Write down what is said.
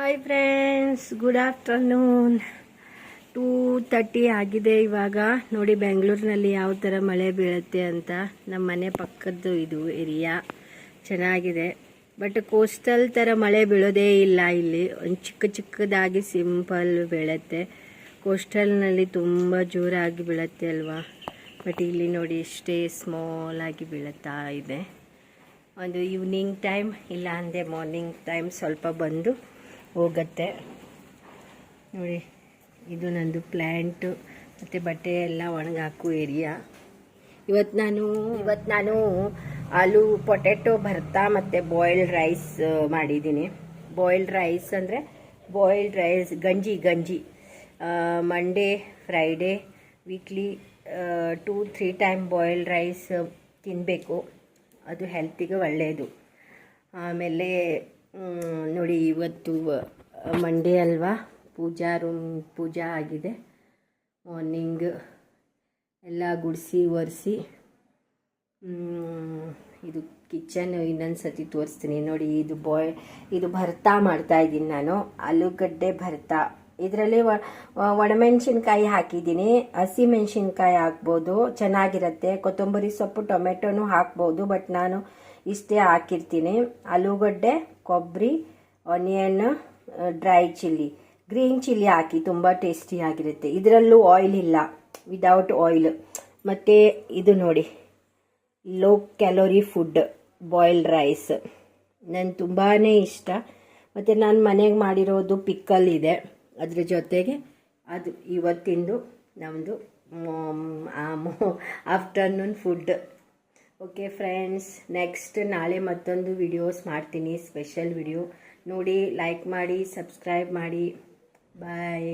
Hi friends, good afternoon. 2:30 ಆಗಿದೆ ಇವಾಗ. ನೋಡಿ ಬೆಂಗಳೂರಿನಲ್ಲಿ ಯಾವ ಥರ ಮಳೆ ಬೀಳುತ್ತೆ ಅಂತ. ನಮ್ಮ ಮನೆ ಪಕ್ಕದ್ದು ಇದು ಏರಿಯಾ ಚೆನ್ನಾಗಿದೆ. ಬಟ್ ಕೋಸ್ಟಲ್ ಥರ ಮಳೆ ಬೀಳೋದೇ ಇಲ್ಲ ಇಲ್ಲಿ. ಒಂದು ಚಿಕ್ಕದಾಗಿ ಸಿಂಪಲ್ ಬೀಳುತ್ತೆ. ಕೋಸ್ಟಲ್ನಲ್ಲಿ ತುಂಬ ಜೋರಾಗಿ ಬೀಳುತ್ತೆ ಅಲ್ವಾ. ಬಟ್ ಇಲ್ಲಿ ನೋಡಿ ಇಷ್ಟೇ ಸ್ಮಾಲ್ ಆಗಿ ಬೀಳುತ್ತಾ ಇದೆ. ಒಂದು ಈವ್ನಿಂಗ್ ಟೈಮ್ ಇಲ್ಲ ಅಂದರೆ ಮಾರ್ನಿಂಗ್ ಟೈಮ್ ಸ್ವಲ್ಪ ಬಂದು ಹೋಗುತ್ತೆ. ನೋಡಿ ಇದು ನಂದು ಪ್ಲ್ಯಾಂಟು ಮತ್ತು ಬಟ್ಟೆ ಎಲ್ಲ ಒಣಗಾಕು ಏರಿಯಾ. ಇವತ್ತು ನಾನು ಆಲೂ ಪೊಟ್ಯಾಟೊ ಭರ್ತಾ ಮತ್ತು ಬಾಯ್ಲ್ಡ್ ರೈಸ್ ಮಾಡಿದ್ದೀನಿ. ಬಾಯ್ಲ್ಡ್ ರೈಸ್ ಅಂದರೆ ಬಾಯ್ಲ್ಡ್ ರೈಸ್ ಗಂಜಿ Monday Friday weekly 2-3 time boiled rice ತಿನ್ನಬೇಕು. ಅದು ಹೆಲ್ತಿಗೆ ಒಳ್ಳೆಯದು. ಆಮೇಲೆ ನೋಡಿ ಇವತ್ತು ಮಂಡೇ ಅಲ್ವಾ, ಪೂಜಾ ಆಗಿದೆ. ಮಾರ್ನಿಂಗ್ ಎಲ್ಲ ಗುಡಿಸಿ ಒರೆಸಿ ಇದು ಕಿಚನ್ ಇನ್ನೊಂದು ಸತಿ ತೋರಿಸ್ತೀನಿ. ನೋಡಿ ಇದು ಭರ್ತಾ ಮಾಡ್ತಾಯಿದ್ದೀನಿ ನಾನು, ಆಲೂಗಡ್ಡೆ ಭರ್ತಾ. ಇದರಲ್ಲಿ ಒಣಮೆಣಸಿನ್ಕಾಯಿ ಹಾಕಿದ್ದೀನಿ, ಹಸಿ ಮೆಣಸಿನ್ಕಾಯಿ ಹಾಕ್ಬೋದು, ಚೆನ್ನಾಗಿರುತ್ತೆ. ಕೊತ್ತಂಬರಿ ಸೊಪ್ಪು ಟೊಮೆಟೊನೂ ಹಾಕ್ಬೋದು, ಬಟ್ ನಾನು ಇಷ್ಟೇ ಹಾಕಿರ್ತೀನಿ. ಆಲೂಗಡ್ಡೆ, ಕೊಬ್ಬರಿ, onion, dry chilli, green chilli ಹಾಕಿ ತುಂಬ ಟೇಸ್ಟಿಯಾಗಿರುತ್ತೆ. ಇದರಲ್ಲೂ ಆಯಿಲ್ ಇಲ್ಲ, ವಿದೌಟ್ ಆಯಿಲ್. ಮತ್ತು ಇದು ನೋಡಿ low calorie food boiled rice ನನಗೆ ತುಂಬಾ ಇಷ್ಟ. ಮತ್ತು ನಾನು ಮನೆಗೆ ಮಾಡಿರೋದು ಪಿಕ್ಕಲ್ ಇದೆ ಅದ್ರ ಜೊತೆಗೆ. ಅದು ಇವತ್ತಿಂದು ನಮ್ಮದು afternoon food. Okay friends, next ನಾಳೆ ಮತ್ತೊಂದು ವಿಡಿಯೋಸ್ ಮಾಡ್ತೀನಿ, ಸ್ಪೆಷಲ್ ವಿಡಿಯೋ. ನೋಡಿ, ಲೈಕ್ ಮಾಡಿ, ಸಬ್ಸ್ಕ್ರೈಬ್ ಮಾಡಿ. ಬಾಯ್.